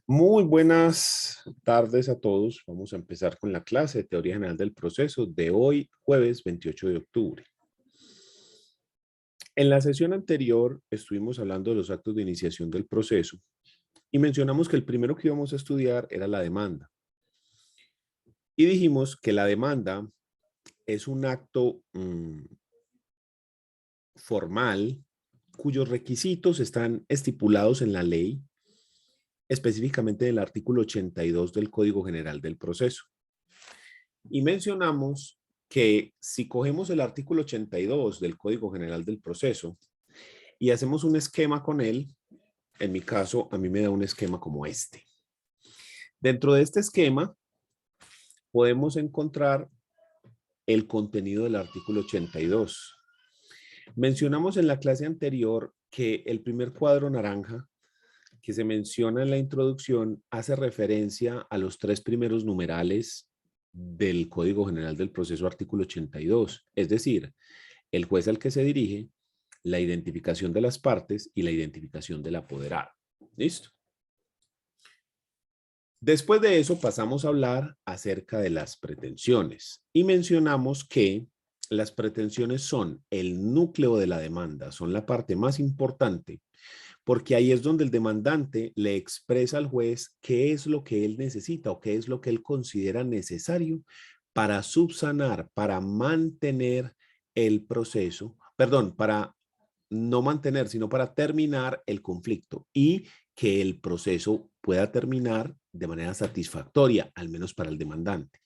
Muy buenas tardes a todos. Vamos a empezar con la clase de Teoría General del Proceso de hoy, jueves 28 de octubre. En la sesión anterior estuvimos hablando de los actos de iniciación del proceso y mencionamos que el primero que íbamos a estudiar era la demanda. Y dijimos que la demanda es un acto formal cuyos requisitos están estipulados en la ley, específicamente en el artículo 82 del Código General del Proceso. Y mencionamos que si cogemos el artículo 82 del Código General del Proceso y hacemos un esquema con él, en mi caso, a mí me da un esquema como este. Dentro de este esquema podemos encontrar el contenido del artículo 82. Mencionamos en la clase anterior que el primer cuadro naranja que se menciona en la introducción hace referencia a los tres primeros numerales del Código General del Proceso, artículo 82, es decir, el juez al que se dirige, la identificación de las partes y la identificación del apoderado. ¿Listo? Después de eso pasamos a hablar acerca de las pretensiones y mencionamos que las pretensiones son el núcleo de la demanda, son la parte más importante, porque ahí es donde el demandante le expresa al juez qué es lo que él necesita o qué es lo que él considera necesario para subsanar, para mantener el proceso, perdón, para no mantener, sino para terminar el conflicto y que el proceso pueda terminar de manera satisfactoria, al menos para el demandante.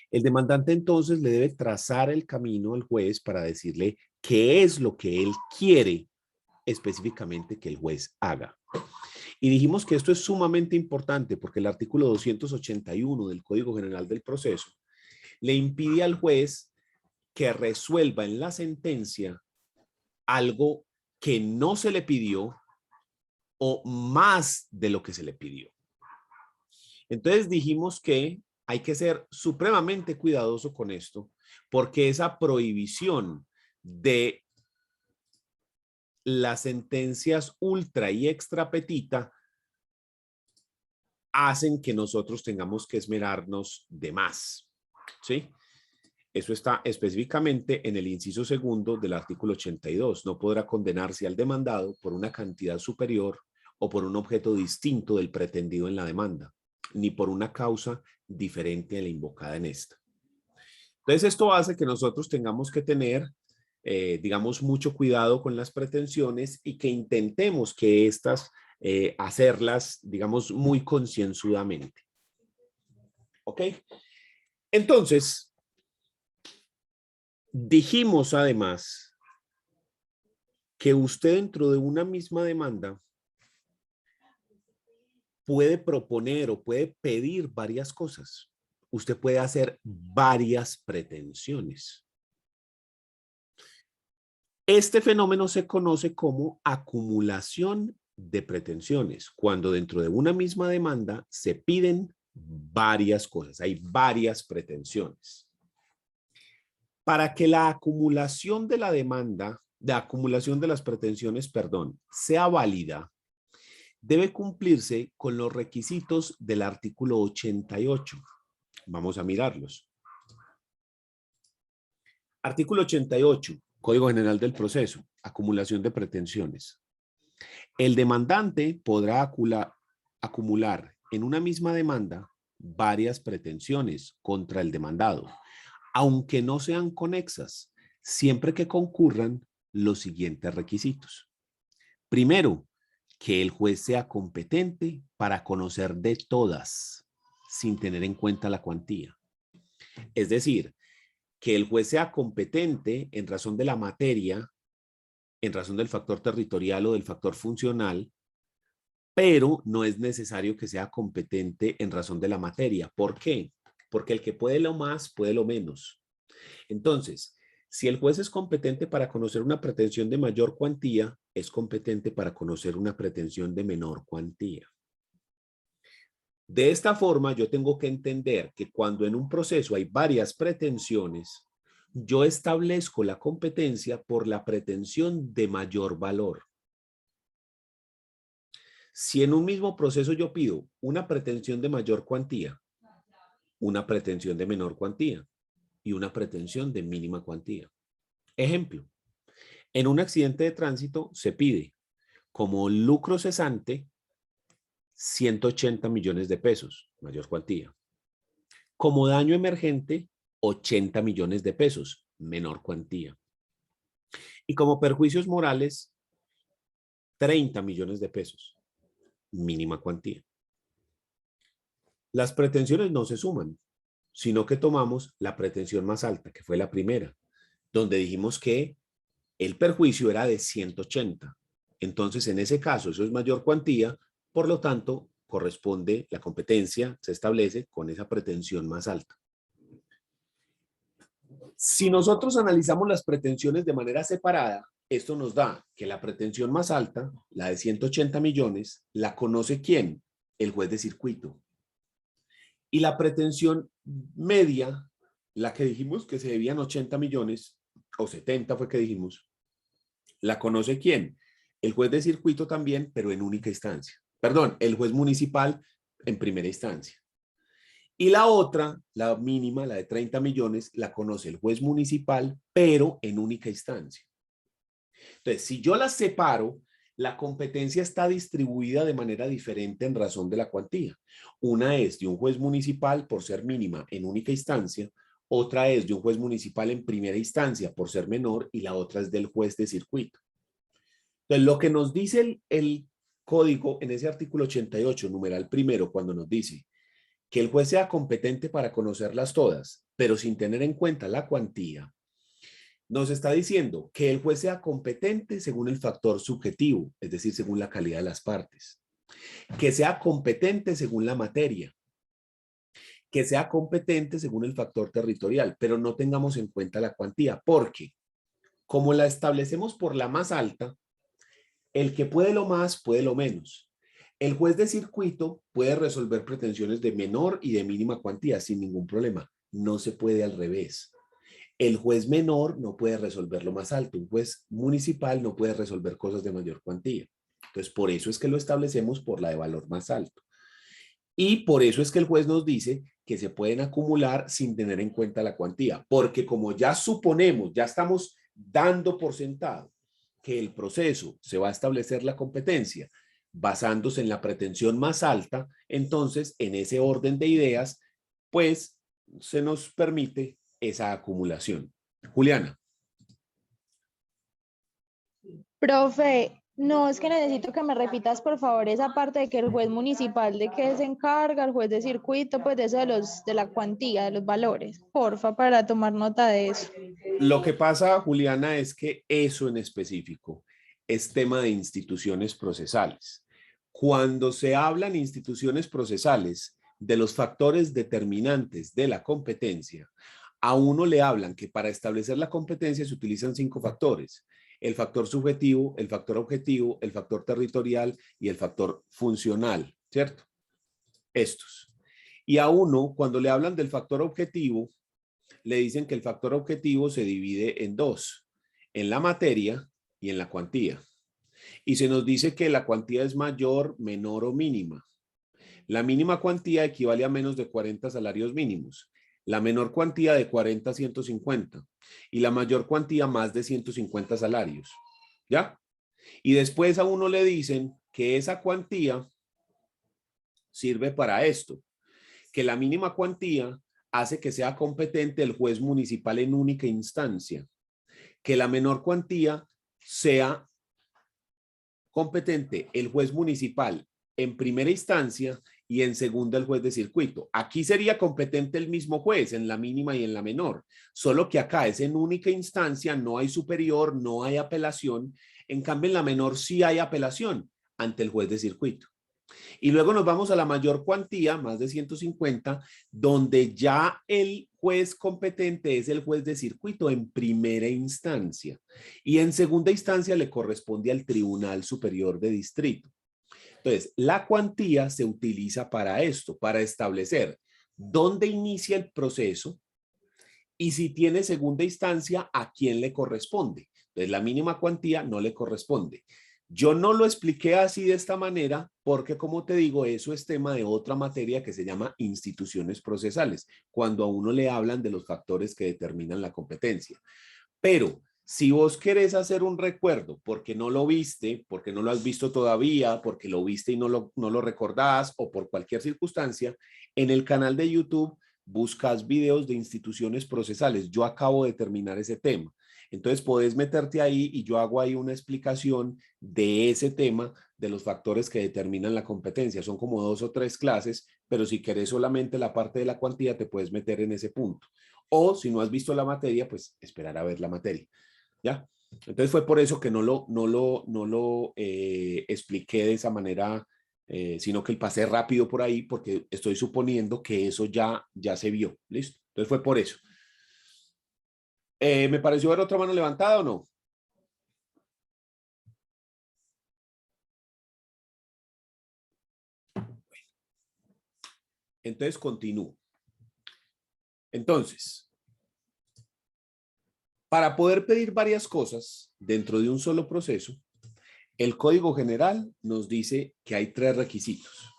El demandante entonces le debe trazar el camino al juez para decirle qué es lo que él quiere específicamente que el juez haga. Y dijimos que esto es sumamente importante porque el artículo 281 del Código General del Proceso le impide al juez que resuelva en la sentencia algo que no se le pidió o más de lo que se le pidió. Entonces dijimos que hay que ser supremamente cuidadoso con esto porque esa prohibición de las sentencias ultra y extra petita hacen que nosotros tengamos que esmerarnos de más, ¿sí? Eso está específicamente en el inciso segundo del artículo 82. No podrá condenarse al demandado por una cantidad superior o por un objeto distinto del pretendido en la demanda, ni por una causa diferente a la invocada en esta. Entonces, esto hace que nosotros tengamos que tener, digamos, mucho cuidado con las pretensiones y que intentemos que estas hacerlas, digamos, muy concienzudamente. ¿Ok? Entonces, dijimos además que usted dentro de una misma demanda puede proponer o puede pedir varias cosas. Usted puede hacer varias pretensiones. Este fenómeno se conoce como acumulación de pretensiones, cuando dentro de una misma demanda se piden varias cosas, hay varias pretensiones. Para que la acumulación de la demanda, de acumulación de las pretensiones, perdón, sea válida, debe cumplirse con los requisitos del artículo 88. Vamos a mirarlos. Artículo 88, Código General del Proceso, acumulación de pretensiones. El demandante podrá acumular en una misma demanda varias pretensiones contra el demandado, aunque no sean conexas, siempre que concurran los siguientes requisitos. Primero, que el juez sea competente para conocer de todas, sin tener en cuenta la cuantía. Es decir, que el juez sea competente en razón de la materia, en razón del factor territorial o del factor funcional, pero no es necesario que sea competente en razón de la materia. ¿Por qué? Porque el que puede lo más, puede lo menos. Entonces, si el juez es competente para conocer una pretensión de mayor cuantía, es competente para conocer una pretensión de menor cuantía. De esta forma, yo tengo que entender que cuando en un proceso hay varias pretensiones, yo establezco la competencia por la pretensión de mayor valor. Si en un mismo proceso yo pido una pretensión de mayor cuantía, una pretensión de menor cuantía y una pretensión de mínima cuantía. Ejemplo, en un accidente de tránsito se pide como lucro cesante 180 millones de pesos, mayor cuantía. Como daño emergente, 80 millones de pesos, menor cuantía. Y como perjuicios morales, 30 millones de pesos, mínima cuantía. Las pretensiones no se suman, sino que tomamos la pretensión más alta, que fue la primera, donde dijimos que el perjuicio era de 180. Entonces, en ese caso, eso es mayor cuantía, por lo tanto, corresponde, la competencia se establece con esa pretensión más alta. Si nosotros analizamos las pretensiones de manera separada, esto nos da que la pretensión más alta, la de 180 millones, la conoce ¿quién? El juez de circuito. Y la pretensión media, la que dijimos que se debían 80 millones, o 70 fue que dijimos, ¿la conoce quién? El juez de circuito también, pero en única instancia. Perdón, el juez municipal en primera instancia. Y la otra, la mínima, la de 30 millones, la conoce el juez municipal, pero en única instancia. Entonces, si yo las separo, la competencia está distribuida de manera diferente en razón de la cuantía. Una es de un juez municipal por ser mínima en única instancia, otra es de un juez municipal en primera instancia por ser menor y la otra es del juez de circuito. Entonces, lo que nos dice el código en ese artículo 88, numeral primero, cuando nos dice que el juez sea competente para conocerlas todas, pero sin tener en cuenta la cuantía, nos está diciendo que el juez sea competente según el factor subjetivo, es decir, según la calidad de las partes, que sea competente según la materia, que sea competente según el factor territorial, pero no tengamos en cuenta la cuantía, porque como la establecemos por la más alta, el que puede lo más, puede lo menos. El juez de circuito puede resolver pretensiones de menor y de mínima cuantía sin ningún problema. No se puede al revés. El juez menor no puede resolver lo más alto. Un juez municipal no puede resolver cosas de mayor cuantía. Entonces, por eso es que lo establecemos por la de valor más alto. Y por eso es que el juez nos dice que se pueden acumular sin tener en cuenta la cuantía. Porque como ya suponemos, ya estamos dando por sentado que el proceso se va a establecer la competencia basándose en la pretensión más alta, entonces en ese orden de ideas, pues se nos permite esa acumulación. Juliana. Profe, no, es que necesito que me repitas por favor esa parte de que el juez municipal de qué se encarga, el juez de circuito, pues de eso de la cuantía, de los valores. Porfa, para tomar nota de eso. Lo que pasa, Juliana, es que eso en específico es tema de instituciones procesales. Cuando se hablan instituciones procesales de los factores determinantes de la competencia, a uno le hablan que para establecer la competencia se utilizan 5 factores: el factor subjetivo, el factor objetivo, el factor territorial y el factor funcional, ¿cierto? Estos. Y a uno, cuando le hablan del factor objetivo, le dicen que el factor objetivo se divide en 2, en la materia y en la cuantía. Y se nos dice que la cuantía es mayor, menor o mínima. La mínima cuantía equivale a menos de 40 salarios mínimos. La menor cuantía de 40 a 150. Y la mayor cuantía más de 150 salarios. ¿Ya? Y después a uno le dicen que esa cuantía sirve para esto. Que la mínima cuantía hace que sea competente el juez municipal en única instancia. Que la menor cuantía sea competente el juez municipal en primera instancia y en segunda el juez de circuito. Aquí sería competente el mismo juez en la mínima y en la menor, solo que acá es en única instancia, no hay superior, no hay apelación. En cambio, en la menor sí hay apelación ante el juez de circuito. Y luego nos vamos a la mayor cuantía, más de 150, donde ya el juez competente es el juez de circuito en primera instancia. Y en segunda instancia le corresponde al Tribunal Superior de Distrito. Entonces, la cuantía se utiliza para esto, para establecer dónde inicia el proceso y si tiene segunda instancia, a quién le corresponde. Entonces, la mínima cuantía no le corresponde. Yo no lo expliqué así de esta manera porque, como te digo, eso es tema de otra materia que se llama instituciones procesales, cuando a uno le hablan de los factores que determinan la competencia. Pero si vos querés hacer un recuerdo porque no lo viste, porque no lo has visto todavía, porque lo viste y no lo recordás o por cualquier circunstancia, en el canal de YouTube buscas videos de instituciones procesales. Yo acabo de terminar ese tema. Entonces podés meterte ahí y yo hago ahí una explicación de ese tema, de los factores que determinan la competencia. Son como 2 o 3 clases, pero si querés solamente la parte de la cuantía, te puedes meter en ese punto. O si no has visto la materia, pues esperar a ver la materia. ¿Ya? Entonces fue por eso que no lo expliqué de esa manera, sino que pasé rápido por ahí porque estoy suponiendo que eso ya se vio. ¿Listo? Entonces fue por eso. ¿Me pareció ver otra mano levantada o no? Entonces continúo. Entonces, para poder pedir varias cosas dentro de un solo proceso, el Código General nos dice que hay 3 requisitos.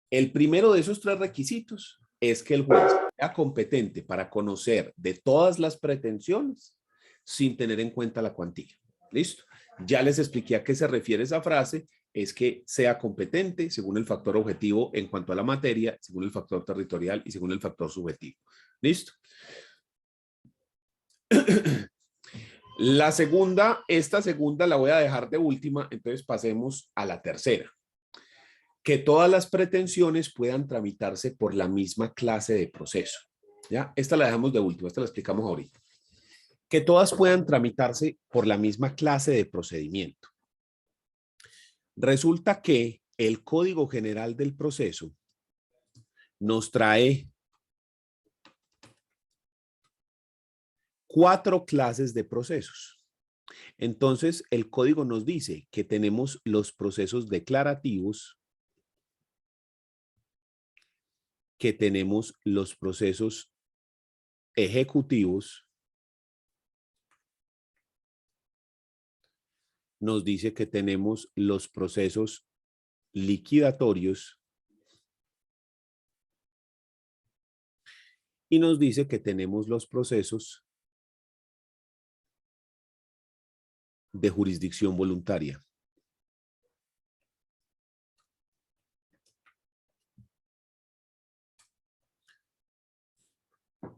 El primero de esos 3 requisitos es que el juez sea competente para conocer de todas las pretensiones sin tener en cuenta la cuantía. ¿Listo? Ya les expliqué a qué se refiere esa frase, es que sea competente según el factor objetivo en cuanto a la materia, según el factor territorial y según el factor subjetivo. ¿Listo? Esta segunda la voy a dejar de última, entonces pasemos a la tercera. Que todas las pretensiones puedan tramitarse por la misma clase de proceso. ¿Ya? Esta la dejamos de última, esta la explicamos ahorita. Que todas puedan tramitarse por la misma clase de procedimiento. Resulta que el Código General del Proceso nos trae 4 clases de procesos. Entonces, el código nos dice que tenemos los procesos declarativos, que tenemos los procesos ejecutivos, nos dice que tenemos los procesos liquidatorios y nos dice que tenemos los procesos de jurisdicción voluntaria.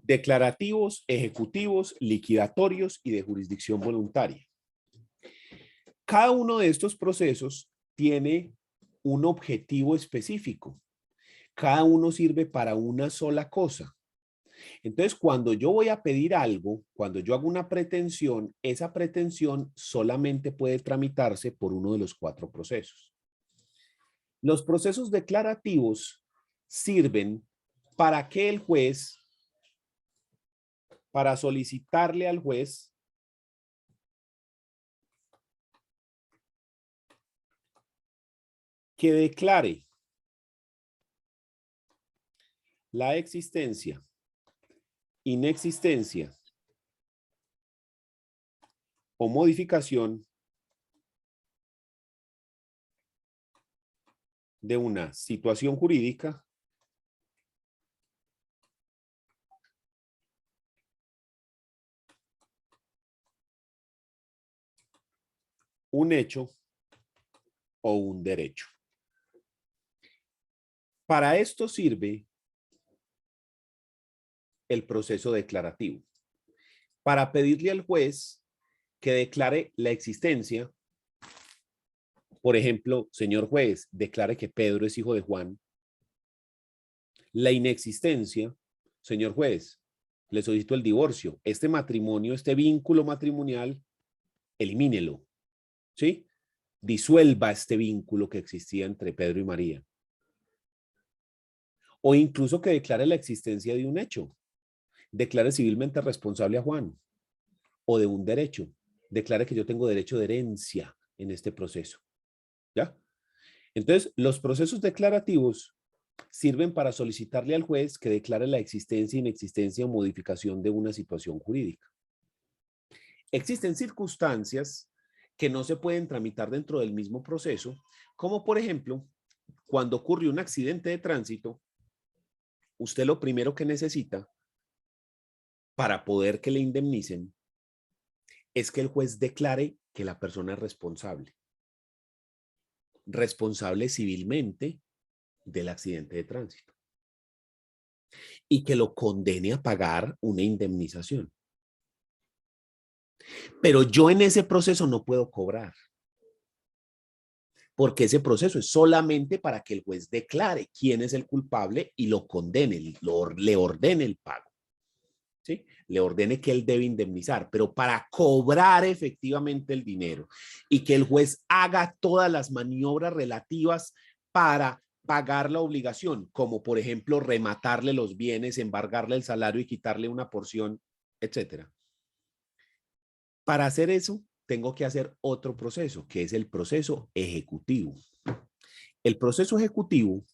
Declarativos, ejecutivos, liquidatorios y de jurisdicción voluntaria. Cada uno de estos procesos tiene un objetivo específico. Cada uno sirve para una sola cosa. Entonces, cuando yo voy a pedir algo, cuando yo hago una pretensión, esa pretensión solamente puede tramitarse por uno de los 4 procesos. Los procesos declarativos sirven para que el juez, para solicitarle al juez que declare la existencia, inexistencia o modificación de una situación jurídica un hecho o un derecho. Para esto sirve el proceso declarativo. Para pedirle al juez que declare la existencia, por ejemplo, señor juez, declare que Pedro es hijo de Juan. La inexistencia, señor juez, le solicito el divorcio. Este matrimonio, este vínculo matrimonial, elimínelo, ¿sí? Disuelva este vínculo que existía entre Pedro y María. O incluso que declare la existencia de un hecho. Declare civilmente responsable a Juan. O de un derecho. Declare que yo tengo derecho de herencia en este proceso. ¿Ya? Entonces, los procesos declarativos sirven para solicitarle al juez que declare la existencia, inexistencia o modificación de una situación jurídica. Existen circunstancias que no se pueden tramitar dentro del mismo proceso, como por ejemplo, cuando ocurre un accidente de tránsito, usted lo primero que necesita para poder que le indemnicen es que el juez declare que la persona es responsable civilmente del accidente de tránsito y que lo condene a pagar una indemnización. Pero yo en ese proceso no puedo cobrar, porque ese proceso es solamente para que el juez declare quién es el culpable y lo condene, le ordene el pago. ¿Sí? Le ordene que él debe indemnizar, pero para cobrar efectivamente el dinero y que el juez haga todas las maniobras relativas para pagar la obligación, como por ejemplo rematarle los bienes, embargarle el salario y quitarle una porción, etcétera. Para hacer eso, tengo que hacer otro proceso, que es el proceso ejecutivo. El proceso ejecutivo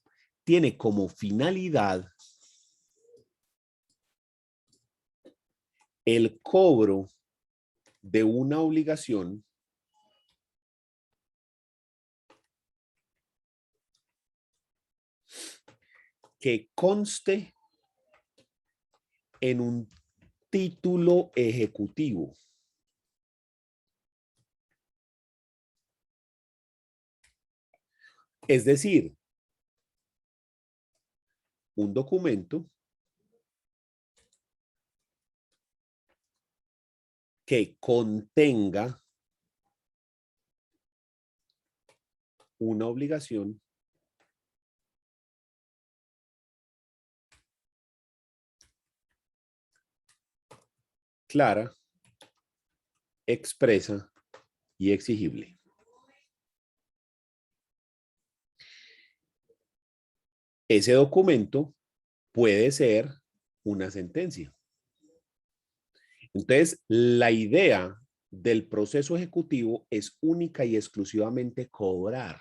tiene como finalidad el cobro de una obligación que conste en un título ejecutivo. Es decir, un documento que contenga una obligación clara, expresa y exigible. Ese documento puede ser una sentencia. Entonces, la idea del proceso ejecutivo es única y exclusivamente cobrar.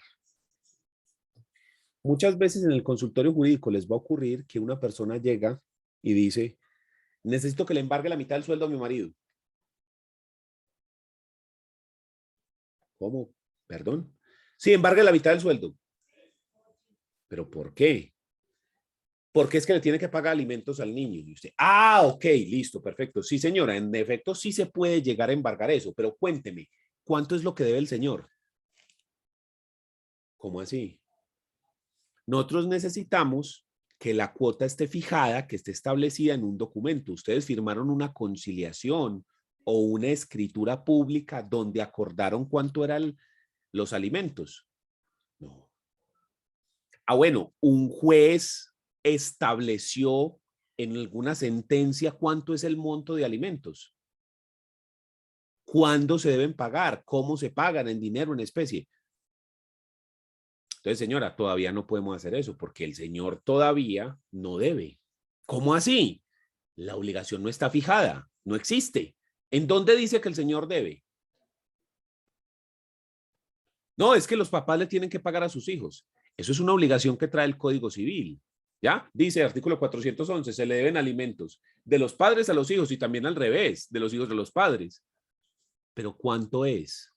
Muchas veces en el consultorio jurídico les va a ocurrir que una persona llega y dice, necesito que le embargue la mitad del sueldo a mi marido. ¿Cómo? ¿Perdón? Sí, embargue la mitad del sueldo. ¿Pero por qué? Porque es que le tiene que pagar alimentos al niño. Y usted, ok, listo, perfecto. Sí, señora, en efecto sí se puede llegar a embargar eso, pero cuénteme, ¿cuánto es lo que debe el señor? ¿Cómo así? Nosotros necesitamos que la cuota esté fijada, que esté establecida en un documento. Ustedes firmaron una conciliación o una escritura pública donde acordaron cuánto eran los alimentos. No. Bueno, un juez estableció en alguna sentencia cuánto es el monto de alimentos. ¿Cuándo se deben pagar? ¿Cómo se pagan? ¿En dinero, en especie? Entonces, señora, todavía no podemos hacer eso porque el señor todavía no debe. ¿Cómo así? La obligación no está fijada, no existe. ¿En dónde dice que el señor debe? No, es que los papás le tienen que pagar a sus hijos. Eso es una obligación que trae el Código Civil. ¿Ya? Dice el artículo 411, se le deben alimentos de los padres a los hijos y también al revés, de los hijos a los padres. Pero ¿cuánto es?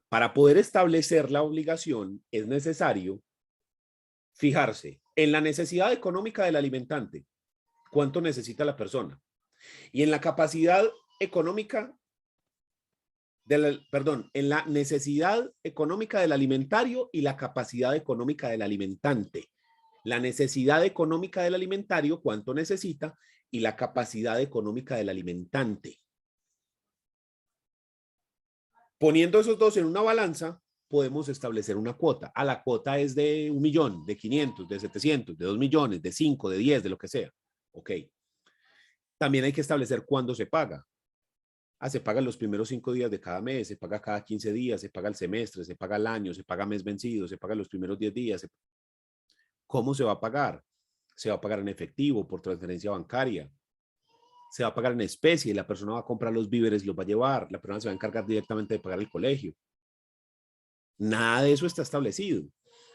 Para poder establecer la obligación es necesario fijarse en la necesidad económica del alimentante, cuánto necesita la persona, y en la capacidad económica en la necesidad económica del alimentario y la capacidad económica del alimentante. La necesidad económica del alimentario, cuánto necesita, y la capacidad económica del alimentante. Poniendo esos dos en una balanza, podemos establecer una cuota. La cuota es de 1.000.000, de 500, de 700, de 2 millones, de 5, de 10, de lo que sea. Ok. También hay que establecer cuándo se paga. Se paga los primeros 5 días de cada mes, se paga cada 15 días, se paga el semestre, se paga el año, se paga mes vencido, se paga los primeros 10 días. ¿Cómo se va a pagar? Se va a pagar en efectivo, por transferencia bancaria. Se va a pagar en especie, la persona va a comprar los víveres, los va a llevar, la persona se va a encargar directamente de pagar el colegio. Nada de eso está establecido.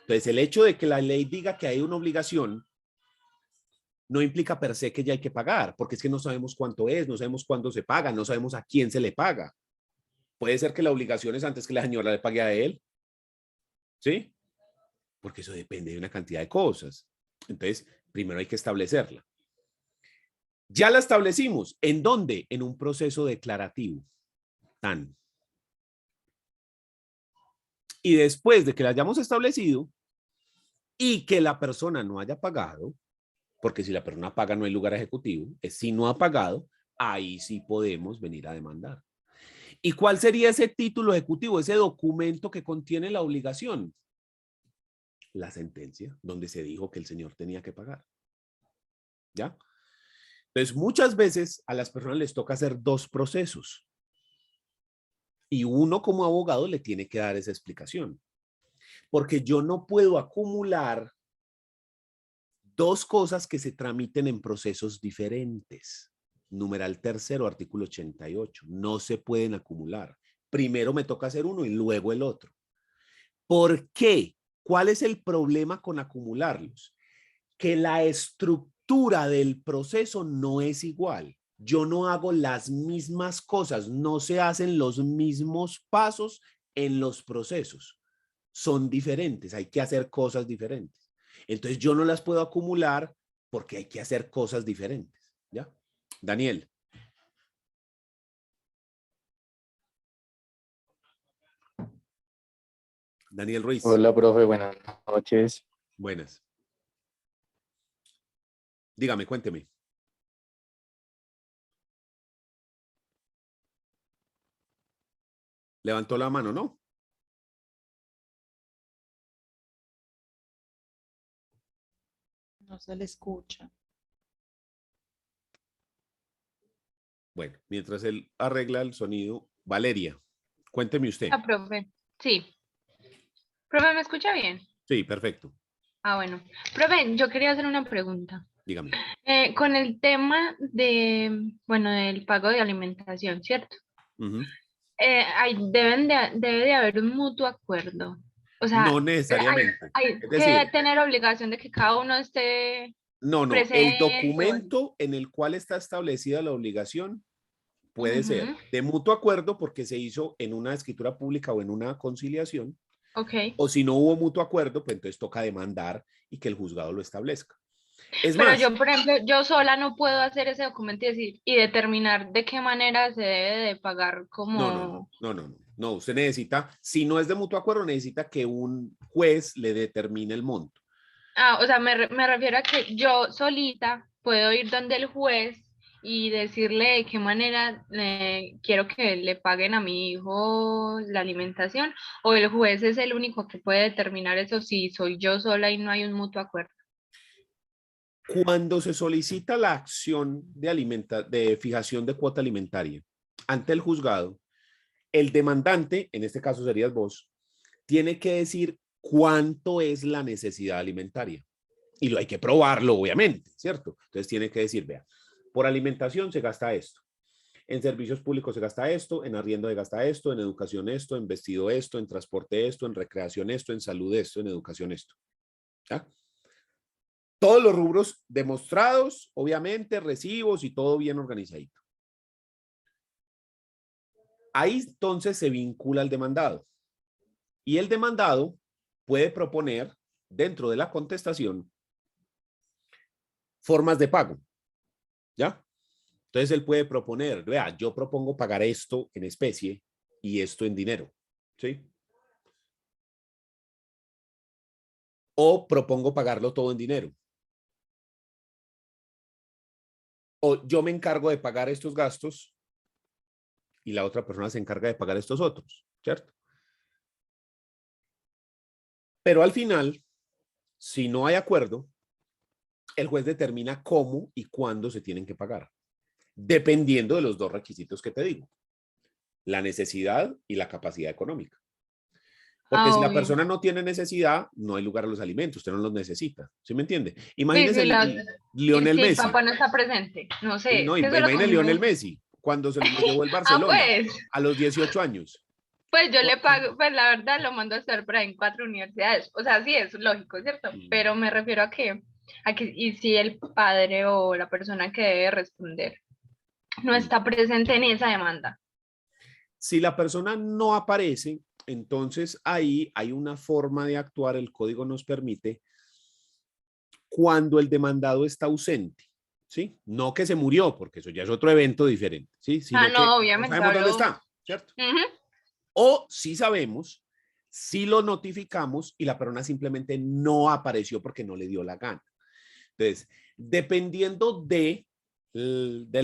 Entonces, el hecho de que la ley diga que hay una obligación no implica per se que ya hay que pagar, porque es que no sabemos cuánto es, no sabemos cuándo se paga, no sabemos a quién se le paga. Puede ser que la obligación es antes que la señora le pague a él, ¿sí? Porque eso depende de una cantidad de cosas. Entonces, primero hay que establecerla. Ya la establecimos. ¿En dónde? En un proceso declarativo. Tan. Y después de que la hayamos establecido y que la persona no haya pagado, porque si la persona paga no hay lugar ejecutivo, es si no ha pagado, ahí sí podemos venir a demandar. ¿Y cuál sería ese título ejecutivo, ese documento que contiene la obligación? La sentencia, donde se dijo que el señor tenía que pagar. ¿Ya? Entonces, muchas veces a las personas les toca hacer dos procesos. Y uno como abogado le tiene que dar esa explicación. Porque yo no puedo acumular dos cosas que se tramiten en procesos diferentes. Numeral tercero, artículo 88. No se pueden acumular. Primero me toca hacer uno y luego el otro. ¿Por qué? ¿Cuál es el problema con acumularlos? Que la estructura del proceso no es igual. Yo no hago las mismas cosas, no se hacen los mismos pasos en los procesos. Son diferentes, hay que hacer cosas diferentes. Entonces yo no las puedo acumular porque hay que hacer cosas diferentes. ¿Ya? Daniel. Daniel Ruiz. Hola, profe, buenas noches. Buenas. Dígame, cuénteme. Levantó la mano, ¿no? No se le escucha. Bueno, mientras él arregla el sonido, Valeria, cuénteme usted. Ah, profe, sí. Profe, ¿me escucha bien? Sí, perfecto. Ah, bueno. Profe, yo quería hacer una pregunta. Dígame. Con el tema de, bueno, del pago de alimentación, ¿cierto? Uh-huh. Debe de haber un mutuo acuerdo. O sea, No necesariamente. hay Es que decir, tener obligación de que cada uno esté no, presente. el documento en el cual está establecida la obligación puede ser de mutuo acuerdo porque se hizo en una escritura pública o en una conciliación. Ok. O si no hubo mutuo acuerdo, pues entonces toca demandar y que el juzgado lo establezca. Es Pero más, yo, por ejemplo, yo sola no puedo hacer ese documento y decir y determinar de qué manera se debe de pagar como... no, usted necesita, si no es de mutuo acuerdo, necesita que un juez le determine el monto. Ah, o sea, me refiero a que yo solita puedo ir donde el juez y decirle de qué manera quiero que le paguen a mi hijo la alimentación, o el juez es el único que puede determinar eso si soy yo sola y no hay un mutuo acuerdo. Cuando se solicita la acción de fijación de cuota alimentaria ante el juzgado, el demandante, en este caso serías vos, tiene que decir cuánto es la necesidad alimentaria. Y lo hay que probarlo, obviamente, ¿cierto? Entonces tiene que decir, vea, por alimentación se gasta esto, en servicios públicos se gasta esto, en arriendo se gasta esto, en educación esto, en vestido esto, en transporte esto, en recreación esto, en salud esto, en educación esto. ¿Ya? Todos los rubros demostrados, obviamente, recibos y todo bien organizadito. Ahí entonces se vincula al demandado. Y el demandado puede proponer, dentro de la contestación, formas de pago. ¿Ya? Entonces él puede proponer, vea, yo propongo pagar esto en especie y esto en dinero. ¿Sí? O propongo pagarlo todo en dinero. O yo me encargo de pagar estos gastos y la otra persona se encarga de pagar estos otros, ¿cierto? Pero al final, si no hay acuerdo, el juez determina cómo y cuándo se tienen que pagar, dependiendo de los dos requisitos que te digo, la necesidad y la capacidad económica. Porque si la Obvio. persona no tiene necesidad, no hay lugar a los alimentos, usted no los necesita, ¿sí me entiende? Sí, Imagínese sí, Lionel si el Messi. papá no está presente, no sé. No, es que eso es lo que imagínese me Lionel gusta. Messi, cuando se lo llevó el Ah, Barcelona pues. a los 18 años. Pues yo le pago, pues la verdad lo mando a estar por ahí en 4 universidades. O sea, sí es lógico, ¿cierto? Pero me refiero a que Y si el padre o la persona que debe responder no está presente en esa demanda. Si la persona no aparece, entonces ahí hay una forma de actuar, el código nos permite, cuando el demandado está ausente, ¿sí? No que se murió, porque eso ya es otro evento diferente, ¿sí? Sino que No, no obviamente sabemos dónde hablo. está, ¿cierto? Ujú. O si sabemos, si lo notificamos y la persona simplemente no apareció porque no le dio la gana. Entonces, dependiendo del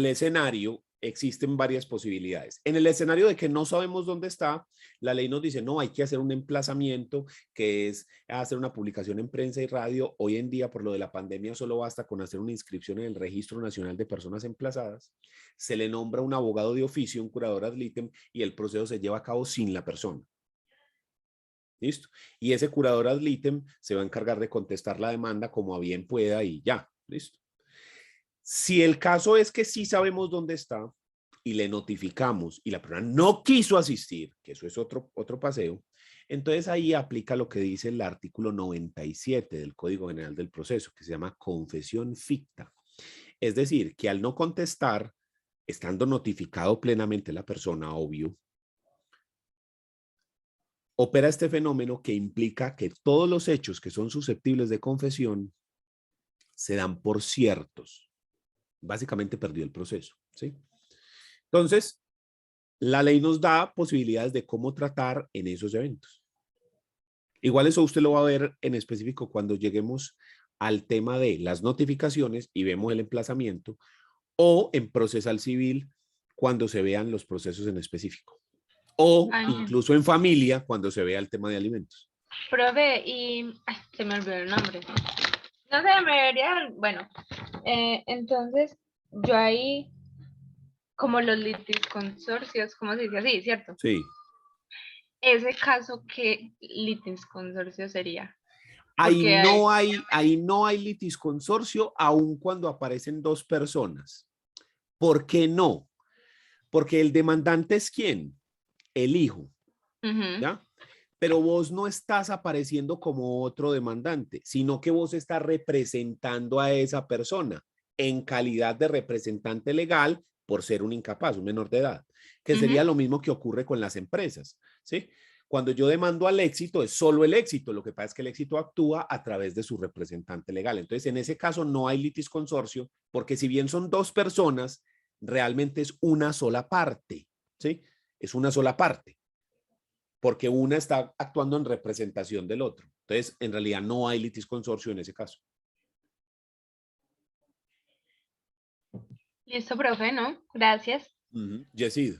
escenario, existen varias posibilidades. En el escenario de que no sabemos dónde está, la ley nos dice, no, hay que hacer un emplazamiento, que es hacer una publicación en prensa y radio. Hoy en día, por lo de la pandemia, solo basta con hacer una inscripción en el Registro Nacional de Personas Emplazadas. Se le nombra un abogado de oficio, un curador ad litem, y el proceso se lleva a cabo sin la persona. ¿Listo? Y ese curador ad litem se va a encargar de contestar la demanda como a bien pueda y ya. ¿Listo? Si el caso es que sí sabemos dónde está y le notificamos y la persona no quiso asistir, que eso es otro paseo, entonces ahí aplica lo que dice el artículo 97 del Código General del Proceso, que se llama confesión ficta. Es decir, que al no contestar, estando notificado plenamente la persona, obvio, opera este fenómeno que implica que todos los hechos que son susceptibles de confesión se dan por ciertos. Básicamente perdió el proceso, ¿sí? Entonces, la ley nos da posibilidades de cómo tratar en esos eventos. Igual eso usted lo va a ver en específico cuando lleguemos al tema de las notificaciones y vemos el emplazamiento, o en procesal civil cuando se vean los procesos en específico, o incluso en familia cuando se vea el tema de alimentos. Profe, se me olvidó el nombre. No sé, me debería, bueno, entonces yo ahí, como los litisconsorcios, ¿cómo se dice así, cierto? Sí. Ese caso, ¿qué litisconsorcio sería? Ahí no hay litisconsorcio, aun cuando aparecen dos personas. ¿Por qué no? Porque el demandante es ¿quién? El hijo, ¿ya? Pero vos no estás apareciendo como otro demandante, sino que vos estás representando a esa persona en calidad de representante legal por ser un incapaz, un menor de edad, que sería lo mismo que ocurre con las empresas, ¿sí? Cuando yo demando al éxito, es solo el éxito. Lo que pasa es que el éxito actúa a través de su representante legal. Entonces, en ese caso no hay litisconsorcio, porque si bien son dos personas, realmente es una sola parte, ¿sí? Es una sola parte, porque una está actuando en representación del otro. Entonces, en realidad no hay litisconsorcio en ese caso. Listo, profe, ¿no? Gracias. Yesid.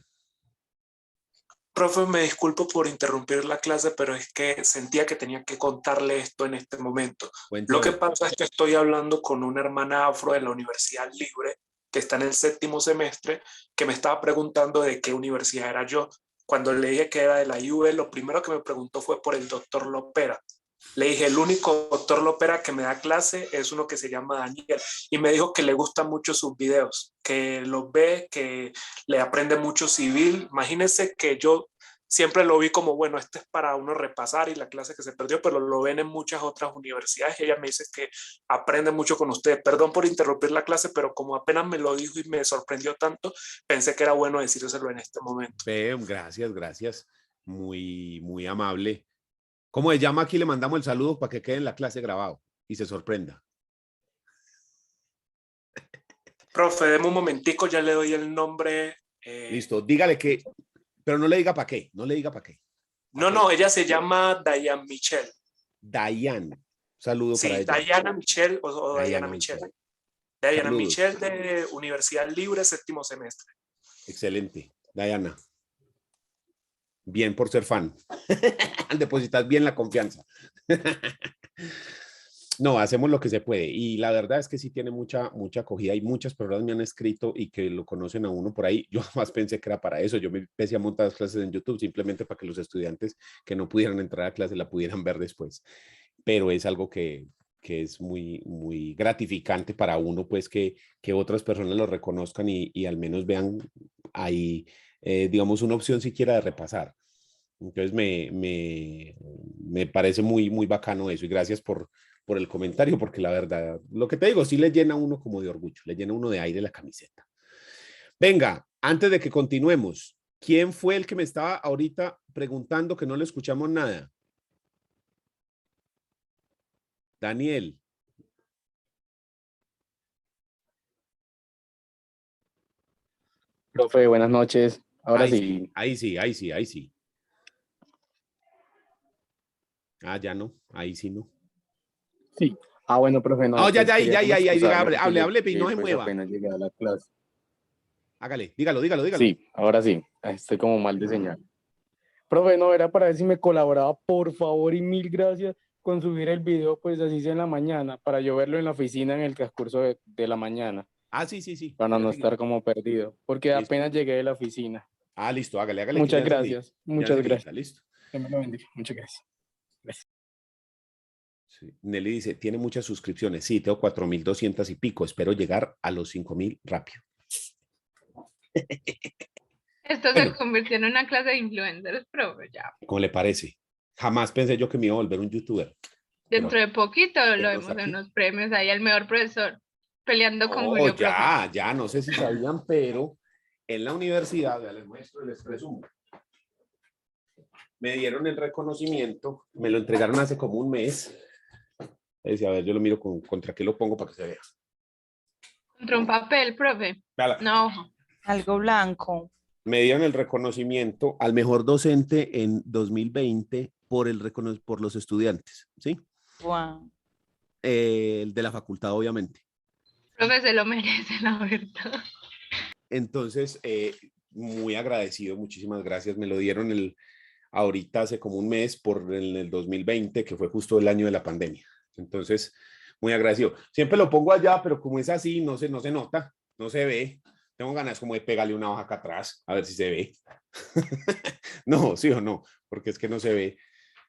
Profe, me disculpo por interrumpir la clase, pero es que sentía que tenía que contarle esto en este momento. Cuéntame. Lo que pasa es que estoy hablando con una hermana afro de la Universidad Libre, que está en el 7º semestre, que me estaba preguntando de qué universidad era yo. Cuando le dije que era de la IUE, lo primero que me preguntó fue por el doctor Lopera. Le dije, el único doctor Lopera que me da clase es uno que se llama Daniel. Y me dijo que le gustan mucho sus videos, que los ve, que le aprende mucho civil. Imagínense que yo siempre lo vi como, bueno, este es para uno repasar y la clase que se perdió, pero lo ven en muchas otras universidades y ella me dice que aprende mucho con usted. Perdón por interrumpir la clase, pero como apenas me lo dijo y me sorprendió tanto, pensé que era bueno decírselo en este momento. Gracias. Muy, muy amable. ¿Cómo se llama? Aquí le mandamos el saludo para que quede en la clase grabado y se sorprenda. Profe, deme un momentico, ya le doy el nombre. Listo, dígale que, pero no le diga para qué, no le diga para qué. No, ella se llama Diane Michelle. Diane, saludo para ella. Diana Michelle o Diana Michelle. Diana Saludos. Michelle de Universidad Libre, 7º semestre. Excelente, Diana. Bien por ser fan. Depositas bien la confianza. No, hacemos lo que se puede. Y la verdad es que sí tiene mucha acogida. Hay muchas personas me han escrito y que lo conocen a uno por ahí. Yo jamás pensé que era para eso. Yo me empecé a montar las clases en YouTube simplemente para que los estudiantes que no pudieran entrar a clase la pudieran ver después. Pero es algo que es muy, muy gratificante para uno, pues que otras personas lo reconozcan y al menos vean ahí, digamos, una opción siquiera de repasar. Entonces me parece muy, muy bacano eso y gracias por por el comentario, porque la verdad, lo que te digo, sí le llena a uno como de orgullo, le llena a uno de aire la camiseta. Venga, antes de que continuemos, ¿quién fue el que me estaba ahorita preguntando que no le escuchamos nada? Daniel. Profe, buenas noches. Ahora Ahí sí. sí, ahí sí, ahí sí, ahí sí. Ah, ya no, ahí sí no. Sí. Ah, bueno, profe, no, Ah, ya, pues ya, quería ya, como ya, ya, diga, excusarme hable, porque hable, hable, y no se pues mueva. apenas llegué a la clase. Hágale, dígalo, dígalo, dígalo. Sí, ahora sí. Estoy como mal de señal. Profe, no, era para ver si me colaboraba, por favor, y mil gracias con subir el video, pues así sea en la mañana, para yo verlo en la oficina en el transcurso de la mañana, Ah, sí, sí, sí. para Ya no seguí. estar como perdido, porque Listo. apenas llegué de la oficina. Ah, listo, hágale, hágale, que Muchas ya enseguida. gracias, Ya muchas enseguida, gracias. listo. Que me lo bendiga. Muchas gracias. Gracias. Sí. Nelly dice, tiene muchas suscripciones. Sí, tengo 4.200 y pico. Espero llegar a los 5.000 rápido. Esto Bueno. se convirtió en una clase de influencers, profe, ya. ¿Cómo le parece? Jamás pensé yo que me iba a volver un youtuber. Dentro de poquito lo venos vemos en aquí. unos premios ahí al mejor profesor, peleando con Oh, Julio Profe. ya, no sé si sabían, pero en la universidad, ya les muestro, les presumo, me dieron el reconocimiento, me lo entregaron hace como un mes. Decía, a ver, yo lo miro contra qué lo pongo para que se vea. Contra un papel, profe. Véala. No, hoja. Algo blanco. Me dieron el reconocimiento al mejor docente en 2020 por los estudiantes, ¿sí? Wow. El de la facultad, obviamente. Profe se lo merece, la verdad. Entonces, muy agradecido, muchísimas gracias. Me lo dieron ahorita hace como un mes por el 2020, que fue justo el año de la pandemia. Entonces, muy agradecido. Siempre lo pongo allá, pero como es así, no se nota, no se ve. Tengo ganas como de pegarle una hoja acá atrás, a ver si se ve. No, sí o no, porque es que no se ve.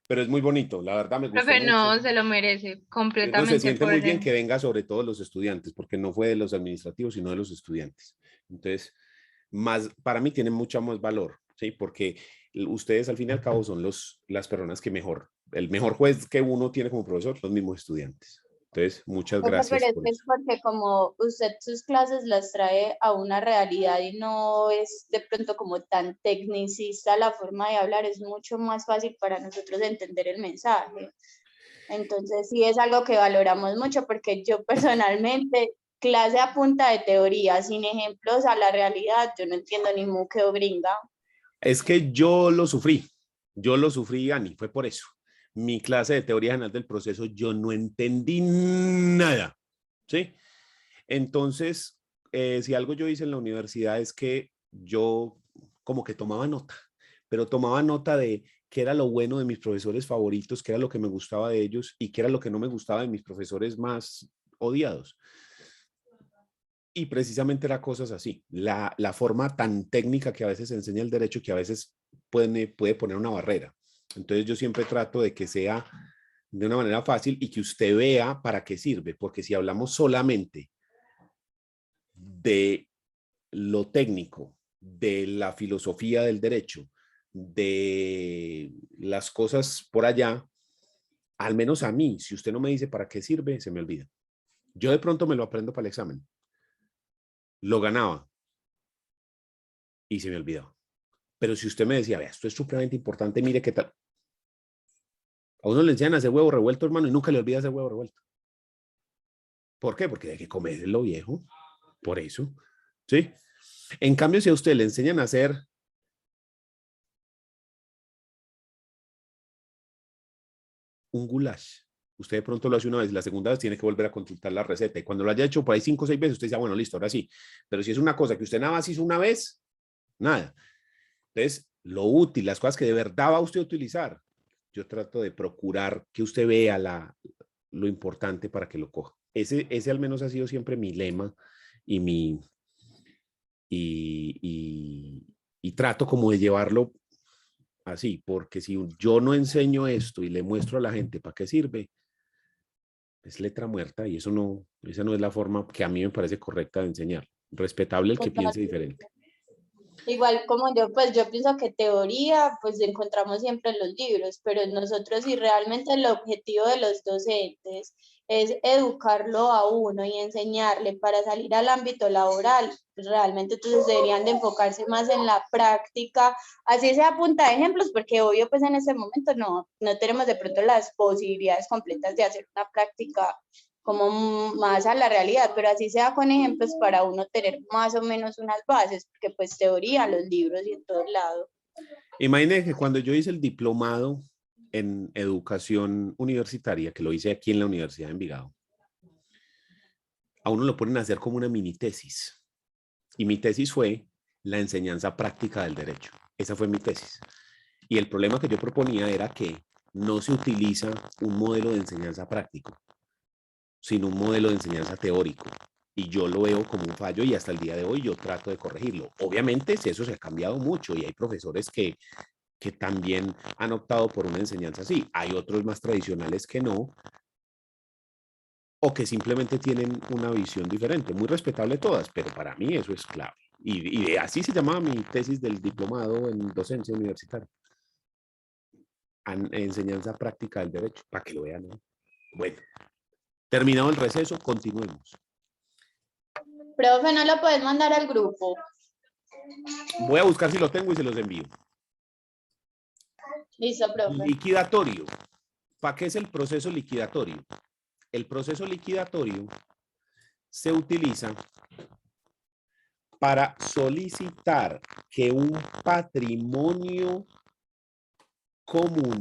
Pero es muy bonito, la verdad me gustó Profe, no, mucho. se lo merece Uno se completamente siente por muy bien él. que venga sobre todo los estudiantes, porque no fue de los administrativos, sino de los estudiantes. Entonces, para mí tiene mucho más valor, ¿sí? Porque ustedes al fin y al cabo son las personas que el mejor juez que uno tiene como profesor, los mismos estudiantes. Entonces, muchas Profe, gracias pero es por que eso. es porque como usted sus clases las trae a una realidad y no es de pronto como tan tecnicista la forma de hablar, es mucho más fácil para nosotros entender el mensaje. Entonces sí es algo que valoramos mucho porque yo personalmente, clase a punta de teoría, sin ejemplos a la realidad, yo no entiendo ni muque o gringa. Es que yo lo sufrí, Ani, fue por eso. Mi clase de teoría general del proceso, yo no entendí nada, ¿sí? Entonces, si algo yo hice en la universidad es que yo como que tomaba nota, pero tomaba nota de qué era lo bueno de mis profesores favoritos, qué era lo que me gustaba de ellos y qué era lo que no me gustaba de mis profesores más odiados. Y precisamente era cosas así, la forma tan técnica que a veces enseña el derecho que a veces puede poner una barrera. Entonces yo siempre trato de que sea de una manera fácil y que usted vea para qué sirve, porque si hablamos solamente de lo técnico, de la filosofía del derecho, de las cosas por allá, al menos a mí, si usted no me dice para qué sirve, se me olvida. Yo de pronto me lo aprendo para el examen. Lo ganaba y se me olvidaba. Pero si usted me decía, vea, esto es supremamente importante, mire qué tal. A uno le enseñan a hacer huevo revuelto, hermano, y nunca le olvida hacer huevo revuelto. ¿Por qué? Porque hay que comerlo viejo. Por eso. ¿Sí? En cambio, si a usted le enseñan a hacer un goulash, usted de pronto lo hace una vez, la segunda vez tiene que volver a consultar la receta. Y cuando lo haya hecho por ahí 5 o 6 veces, usted dice, bueno, listo, ahora sí. Pero si es una cosa que usted nada más hizo una vez, nada. Entonces, lo útil, las cosas que de verdad va a usted a utilizar, yo trato de procurar que usted vea lo importante para que lo coja. Ese al menos ha sido siempre mi lema y y trato como de llevarlo así, porque si yo no enseño esto y le muestro a la gente para qué sirve, es letra muerta y esa no es la forma que a mí me parece correcta de enseñar. Respetable el que piense diferente. Igual como yo, pues yo pienso que teoría, pues encontramos siempre en los libros, pero nosotros si realmente el objetivo de los docentes es educarlo a uno y enseñarle para salir al ámbito laboral, pues realmente entonces deberían de enfocarse más en la práctica, así sea a punta de ejemplos, porque obvio pues en ese momento no tenemos de pronto las posibilidades completas de hacer una práctica como más a la realidad, pero así sea con ejemplos para uno tener más o menos unas bases, porque pues teoría, los libros y en todos lados. Imagínense que cuando yo hice el diplomado en educación universitaria, que lo hice aquí en la Universidad de Envigado, a uno lo ponen a hacer como una mini tesis. Y mi tesis fue la enseñanza práctica del derecho. Esa fue mi tesis. Y el problema que yo proponía era que no se utiliza un modelo de enseñanza práctico, sino un modelo de enseñanza teórico. Y yo lo veo como un fallo y hasta el día de hoy yo trato de corregirlo. Obviamente eso se ha cambiado mucho y hay profesores que también han optado por una enseñanza así. Hay otros más tradicionales que no, o que simplemente tienen una visión diferente, muy respetable todas, pero para mí eso es clave. Y así se llamaba mi tesis del diplomado en docencia universitaria. Enseñanza práctica del derecho, para que lo vean, ¿no? Bueno, terminado el receso, continuemos. Profe, ¿no lo puedes mandar al grupo? Voy a buscar si lo tengo y se los envío. Listo, profe. Liquidatorio. ¿Para qué es el proceso liquidatorio? El proceso liquidatorio se utiliza para solicitar que un patrimonio común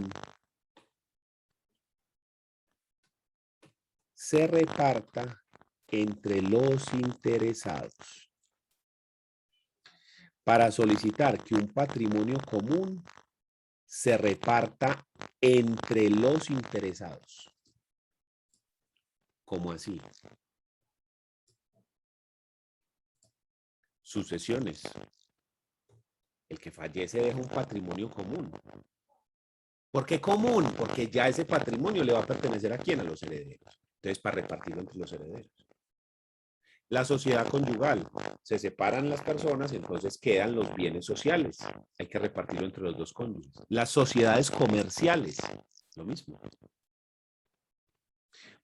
se reparta entre los interesados. Para solicitar que un patrimonio común se reparta entre los interesados. ¿Cómo así? Sucesiones. El que fallece deja un patrimonio común. ¿Por qué común? Porque ya ese patrimonio le va a pertenecer ¿a quién? A los herederos. Entonces, para repartirlo entre los herederos. La sociedad conyugal. Se separan las personas, entonces quedan los bienes sociales. Hay que repartirlo entre los dos cónyuges. Las sociedades comerciales. Lo mismo.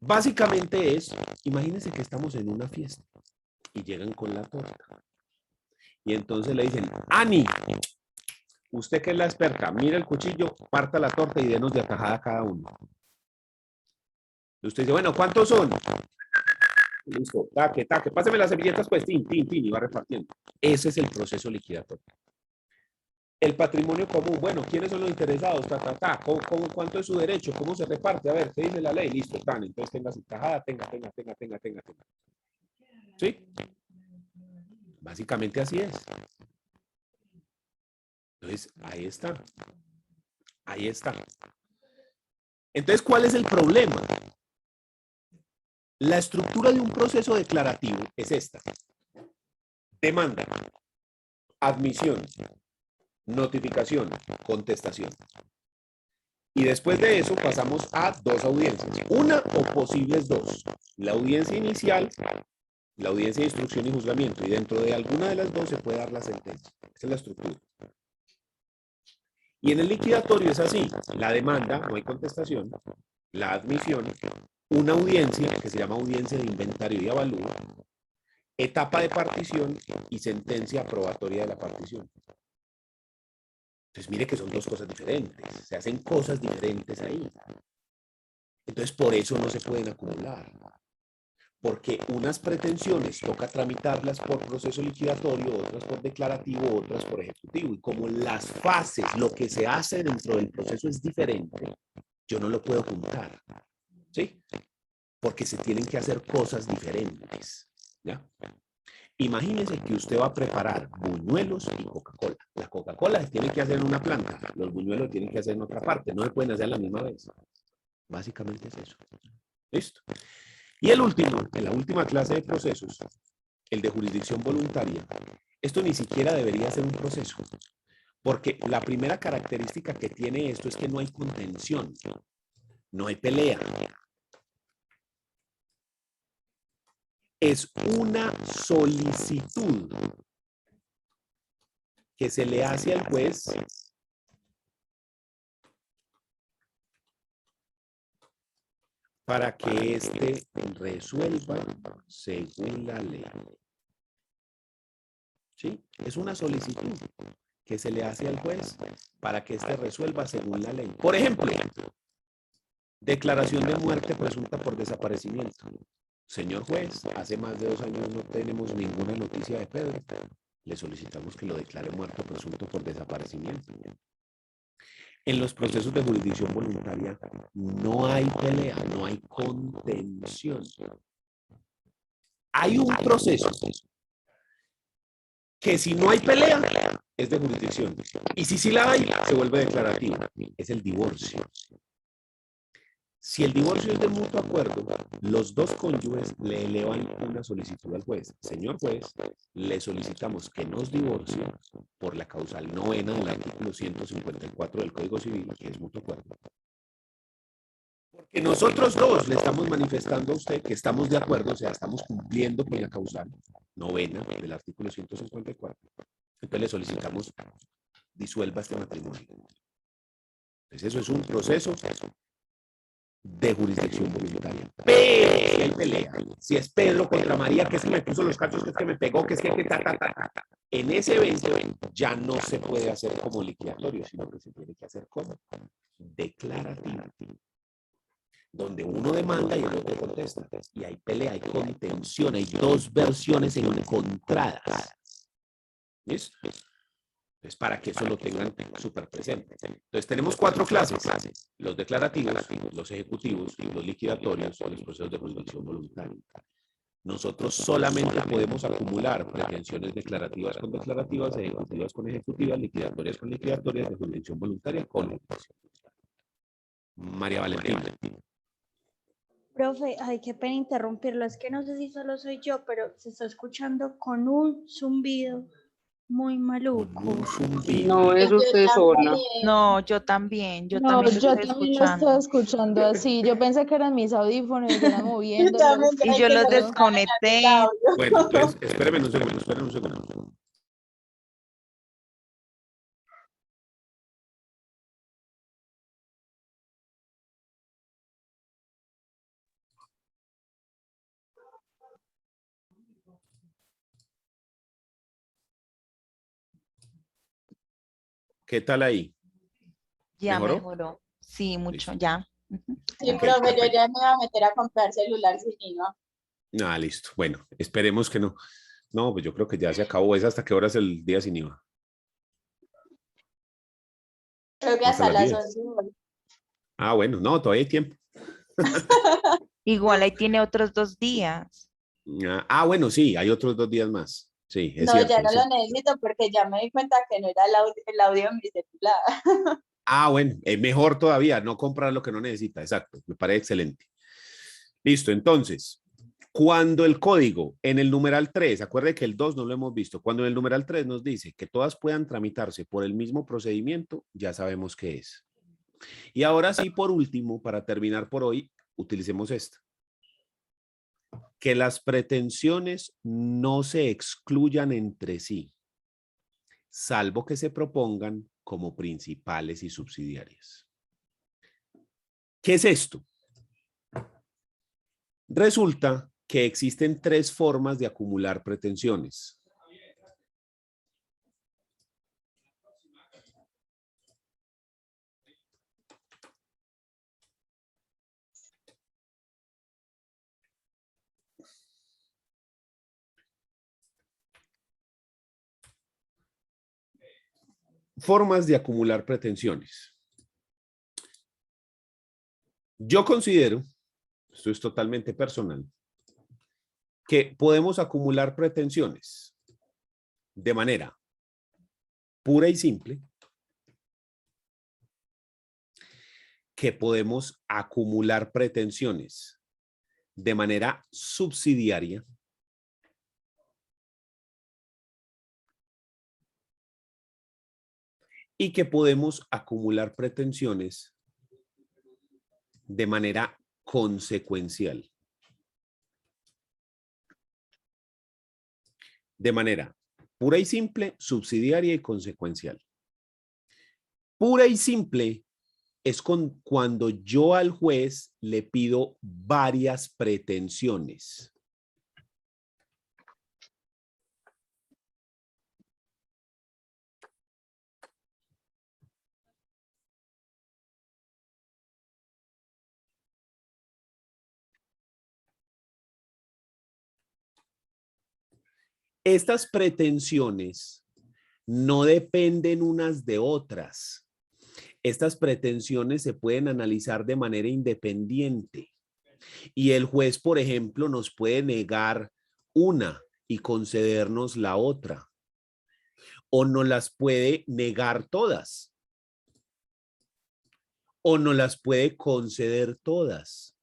Básicamente es, imagínense que estamos en una fiesta y llegan con la torta. Y entonces le dicen, Ani, usted que es la experta, mira el cuchillo, parta la torta y denos de atajada a cada uno. Y usted dice, bueno, ¿cuántos son? Listo, taque, páseme las servilletas, pues, tin, y va repartiendo. Ese es el proceso liquidatorio. El patrimonio común, bueno, ¿quiénes son los interesados? ¿Cuánto es su derecho? ¿Cómo se reparte? A ver, ¿qué dice la ley? Listo, tan, entonces tenga su tajada, tenga. ¿Sí? Básicamente así es. Entonces, ahí está. Ahí está. Entonces, ¿cuál es el problema? La estructura de un proceso declarativo es esta. Demanda, admisión, notificación, contestación. Y después de eso pasamos a dos audiencias. Una o posibles dos. La audiencia inicial, la audiencia de instrucción y juzgamiento. Y dentro de alguna de las dos se puede dar la sentencia. Esa es la estructura. Y en el liquidatorio es así. La demanda, no hay contestación. La admisión, una audiencia que se llama audiencia de inventario y avalúo. Etapa de partición y sentencia aprobatoria de la partición. Entonces, mire que son dos cosas diferentes. Se hacen cosas diferentes ahí. Entonces, por eso no se pueden acumular. Porque unas pretensiones toca tramitarlas por proceso liquidatorio, otras por declarativo, otras por ejecutivo. Y como las fases, lo que se hace dentro del proceso es diferente, yo no lo puedo juntar. ¿Sí? Porque se tienen que hacer cosas diferentes. ¿Ya? Imagínense que usted va a preparar buñuelos y Coca-Cola. La Coca-Cola se tiene que hacer en una planta, los buñuelos tienen que hacer en otra parte, no se pueden hacer a la misma vez. Básicamente es eso. ¿Listo? Y el último, en la última clase de procesos, el de jurisdicción voluntaria, esto ni siquiera debería ser un proceso, porque la primera característica que tiene esto es que no hay contención, no hay pelea. Es una solicitud que se le hace al juez para que éste resuelva según la ley. ¿Sí? Es una solicitud que se le hace al juez para que éste resuelva según la ley. Por ejemplo, declaración de muerte presunta por desaparecimiento. Señor juez, hace más de 2 años no tenemos ninguna noticia de Pedro. Le solicitamos que lo declare muerto presunto por desaparecimiento. En los procesos de jurisdicción voluntaria no hay pelea, no hay contención. Hay un proceso que si no hay pelea es de jurisdicción. Y si sí la hay, se vuelve declarativo. Es el divorcio. Si el divorcio es de mutuo acuerdo, los dos cónyuges le elevan una solicitud al juez. Señor juez, le solicitamos que nos divorcie por la causal novena del artículo 154 del Código Civil, que es mutuo acuerdo. Porque nosotros dos le estamos manifestando a usted que estamos de acuerdo, o sea, estamos cumpliendo con la causal novena del artículo 154. Entonces le solicitamos disuelva este matrimonio. Entonces eso es un proceso de jurisdicción voluntaria. Pero si hay pelea, si es Pedro contra María, que es que me puso los cachos, que es que me pegó, que es que en ese evento ya no se puede hacer como liquidatorio, sino que se tiene que hacer como declarativo, donde uno demanda y el otro contesta. Y hay pelea, hay contención, hay dos versiones encontradas. ¿Listo? Entonces, para que eso lo tengan súper presente. Entonces, tenemos 4 clases: los declarativos, los ejecutivos, los liquidatorios, los procesos de jurisdicción voluntaria. Nosotros solamente podemos acumular pretensiones declarativas con declarativas, ejecutivas con ejecutivas, liquidatorias con liquidatorias, de jurisdicción voluntaria con jurisdicción voluntaria. María Valentina. Profe, ay, qué pena interrumpirlo, es que no sé si solo soy yo, pero se está escuchando con un zumbido muy maluco. Un zumbido. No, es usted sola. No, yo también No, lo yo estoy también lo estoy escuchando así. Yo pensé que eran mis audífonos y eran moviendo. Y yo los desconecté. Bueno, entonces, espérame un segundo. ¿Qué tal ahí? Ya ¿Mejoró? mejoró. Sí, mucho, Listo. ya. Ujú. Sí, Ok, profe, yo perfecto. ya me voy a meter a comprar celular sin IVA. Ah, listo. Bueno, esperemos que no. No, pues yo creo que ya se acabó. ¿Es hasta qué hora es el día sin IVA? Creo que Hasta hasta las las 10. 11 hoy. Ah, bueno, no, todavía hay tiempo. Igual ahí tiene otros 2 días. Ah, bueno, sí, hay otros 2 días más. Sí, es No, cierto. ya no es lo cierto. necesito porque ya me di cuenta que no era el audio en mi celular. Ah, bueno, mejor todavía, no comprar lo que no necesita. Exacto, me parece excelente. Listo, entonces, cuando el código en el numeral 3, acuerde que el 2 no lo hemos visto, cuando en el numeral 3 nos dice que todas puedan tramitarse por el mismo procedimiento, ya sabemos qué es. Y ahora sí, por último, para terminar por hoy, utilicemos esta. Que las pretensiones no se excluyan entre sí, salvo que se propongan como principales y subsidiarias. ¿Qué es esto? Resulta que existen 3 formas de acumular pretensiones. Formas de acumular pretensiones. Yo considero, esto es totalmente personal, que podemos acumular pretensiones de manera pura y simple, que podemos acumular pretensiones de manera subsidiaria y que podemos acumular pretensiones de manera consecuencial. De manera Pura y simple, subsidiaria y consecuencial. Pura y simple es cuando yo al juez le pido varias pretensiones. Estas pretensiones no dependen unas de otras. Estas pretensiones se pueden analizar de manera independiente y el juez, por ejemplo, nos puede negar una y concedernos la otra, o nos las puede negar todas, o nos las puede conceder todas,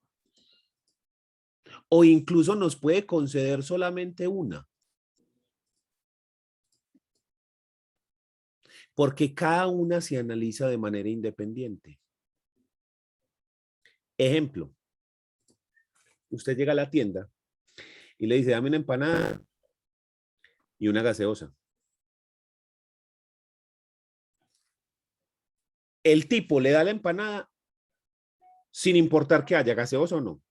o incluso nos puede conceder solamente una. Porque cada una se analiza de manera independiente. Ejemplo, usted llega a la tienda y le dice, dame una empanada y una gaseosa. El tipo le da la empanada sin importar que haya gaseosa o no.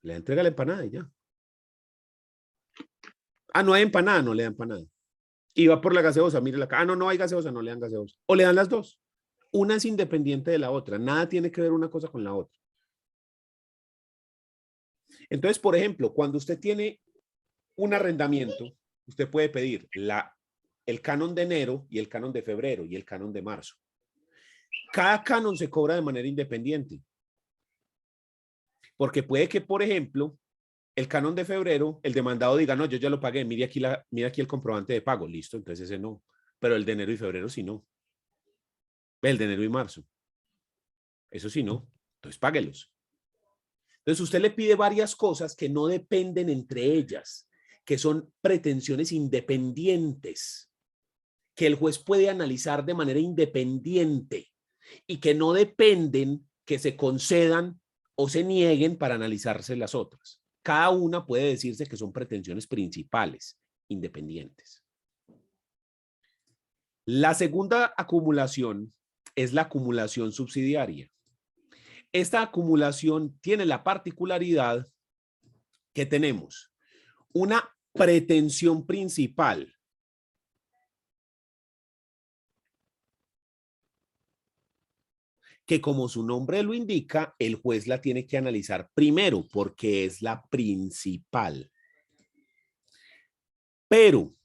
Le entrega la empanada y ya. Ah, no hay empanada, no le da empanada. Y va por la gaseosa, mire la cara. Ah, no, no hay gaseosa, no le dan gaseosa. O le dan las dos. Una es independiente de la otra. Nada tiene que ver una cosa con la otra. Entonces, por ejemplo, cuando usted tiene un arrendamiento, usted puede pedir el canon de enero y el canon de febrero y el canon de marzo. Cada canon se cobra de manera independiente. Porque puede que, por ejemplo, el canon de febrero, el demandado diga, no, yo ya lo pagué, mire aquí el comprobante de pago, listo, entonces ese no. Pero el de enero y febrero sí no. El de enero y marzo. Eso sí no, entonces páguelos. Entonces usted le pide varias cosas que no dependen entre ellas, que son pretensiones independientes, que el juez puede analizar de manera independiente y que no dependen que se concedan o se nieguen para analizarse las otras. Cada una puede decirse que son pretensiones principales, independientes. La segunda acumulación es la acumulación subsidiaria. Esta acumulación tiene la particularidad que tenemos una pretensión principal que, como su nombre lo indica, el juez la tiene que analizar primero porque es la principal. Pero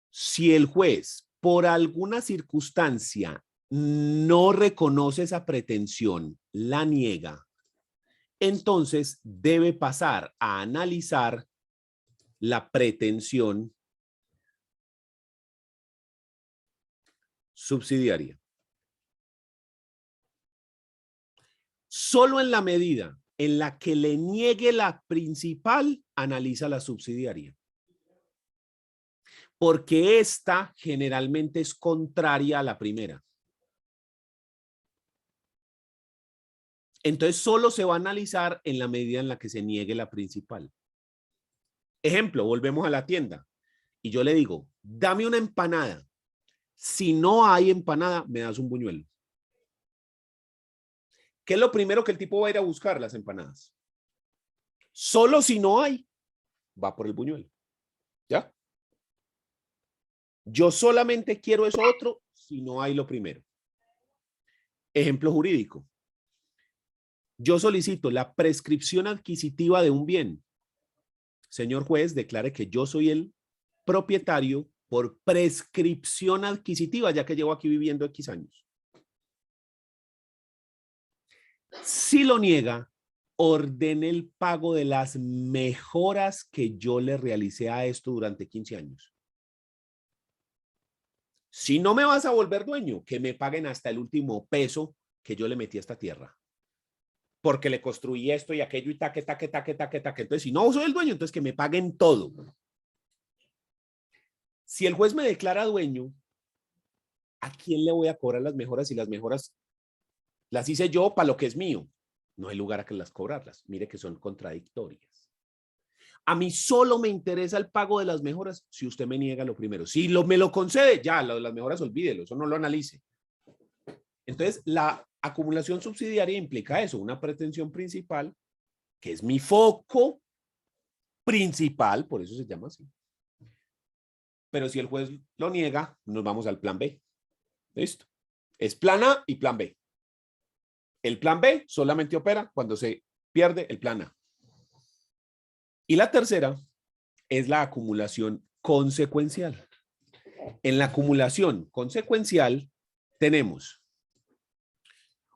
si el juez por alguna circunstancia no reconoce esa pretensión, la niega, entonces debe pasar a analizar la pretensión subsidiaria. Solo en la medida en la que le niegue la principal, analiza la subsidiaria. Porque esta generalmente es contraria a la primera. Entonces solo se va a analizar en la medida en la que se niegue la principal. Ejemplo, volvemos a la tienda y yo le digo, dame una empanada. Si no hay empanada, me das un buñuelo. ¿Qué es lo primero que el tipo va a ir a buscar? Las empanadas. Solo si no hay, va por el buñuelo. ¿Ya? Yo solamente quiero eso otro si no hay lo primero. Ejemplo jurídico. Yo solicito la prescripción adquisitiva de un bien. Señor juez, declare que yo soy el propietario por prescripción adquisitiva, ya que llevo aquí viviendo X años. Si lo niega, ordene el pago de las mejoras que yo le realicé a esto durante 15 años. Si no me vas a volver dueño, que me paguen hasta el último peso que yo le metí a esta tierra. Porque le construí esto y aquello y taque. Entonces, si no soy el dueño, entonces que me paguen todo. Si el juez me declara dueño, ¿a quién le voy a cobrar las mejoras? Si las mejoras las hice yo para lo que es mío. No hay lugar a que las cobrarlas. Mire que son contradictorias. A mí solo me interesa el pago de las mejoras si usted me niega lo primero. Si me lo concede, ya, lo de las mejoras olvídelo, eso no lo analice. Entonces, la acumulación subsidiaria implica eso, una pretensión principal, que es mi foco principal, por eso se llama así. Pero si el juez lo niega, nos vamos al plan B. ¿Listo? Es plan A y plan B. El plan B solamente opera cuando se pierde el plan A. Y la tercera es la acumulación consecuencial. En la acumulación consecuencial tenemos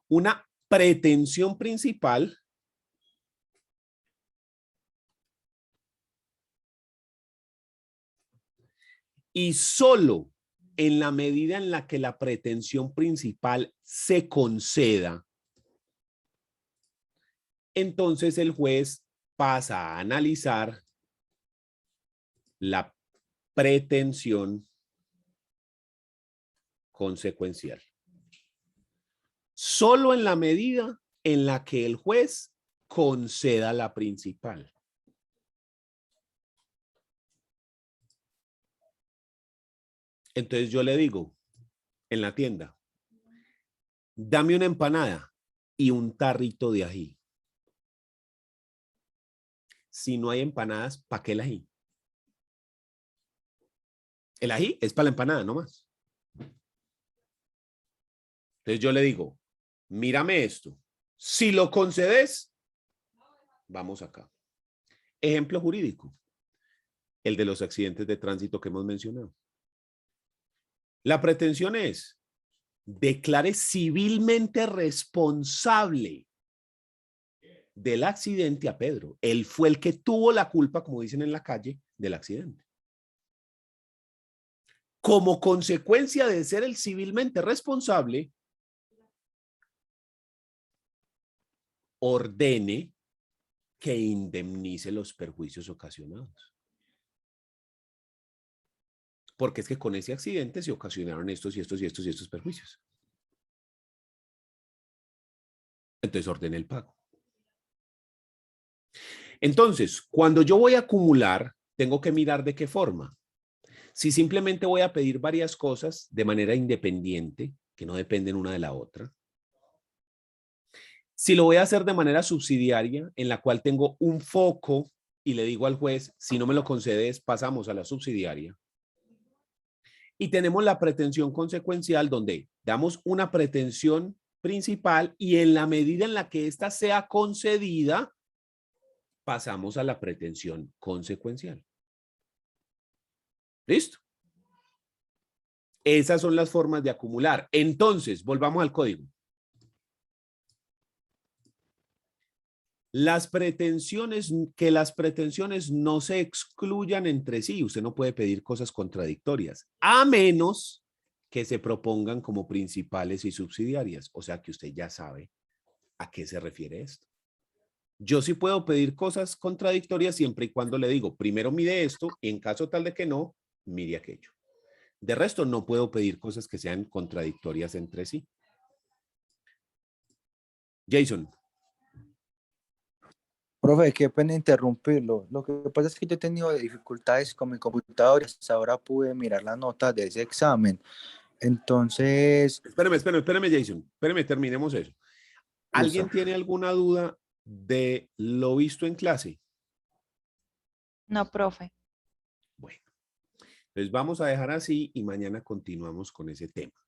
una pretensión principal y solo en la medida en la que la pretensión principal se conceda, entonces el juez pasa a analizar la pretensión consecuencial. Solo en la medida en la que el juez conceda la principal. Entonces yo le digo en la tienda, dame una empanada y un tarrito de ají. Si no hay empanadas, ¿para qué el ají? El ají es para la empanada, no más. Entonces yo le digo, mírame esto. Si lo concedes, vamos acá. Ejemplo jurídico. El de los accidentes de tránsito que hemos mencionado. La pretensión es, declare civilmente responsable del accidente a Pedro. Él fue el que tuvo la culpa, como dicen en la calle, del accidente. Como consecuencia de ser el civilmente responsable, ordene que indemnice los perjuicios ocasionados. Porque es que con ese accidente se ocasionaron estos y estos y estos y estos perjuicios. Entonces ordene el pago. Entonces, cuando yo voy a acumular, tengo que mirar de qué forma. Si simplemente voy a pedir varias cosas de manera independiente, que no dependen una de la otra. Si lo voy a hacer de manera subsidiaria, en la cual tengo un foco y le digo al juez, si no me lo concedes, pasamos a la subsidiaria. Y tenemos la pretensión consecuencial, donde damos una pretensión principal y en la medida en la que ésta sea concedida, pasamos a la pretensión consecuencial. ¿Listo? Esas son las formas de acumular. Entonces, volvamos al código. Las pretensiones no se excluyan entre sí. Usted no puede pedir cosas contradictorias, a menos que se propongan como principales y subsidiarias. O sea que usted ya sabe a qué se refiere esto. Yo sí puedo pedir cosas contradictorias siempre y cuando le digo, primero mide esto y en caso tal de que no, mide aquello. De resto, no puedo pedir cosas que sean contradictorias entre sí. Jason. Profe, qué pena interrumpirlo. Lo que pasa es que yo he tenido dificultades con mi computador y hasta ahora pude mirar las notas de ese examen. Entonces... Espérame, Jason. Espérame, terminemos eso. ¿Alguien tiene alguna duda de lo visto en clase? No, profe. Bueno, entonces vamos a dejar así y mañana continuamos con ese tema.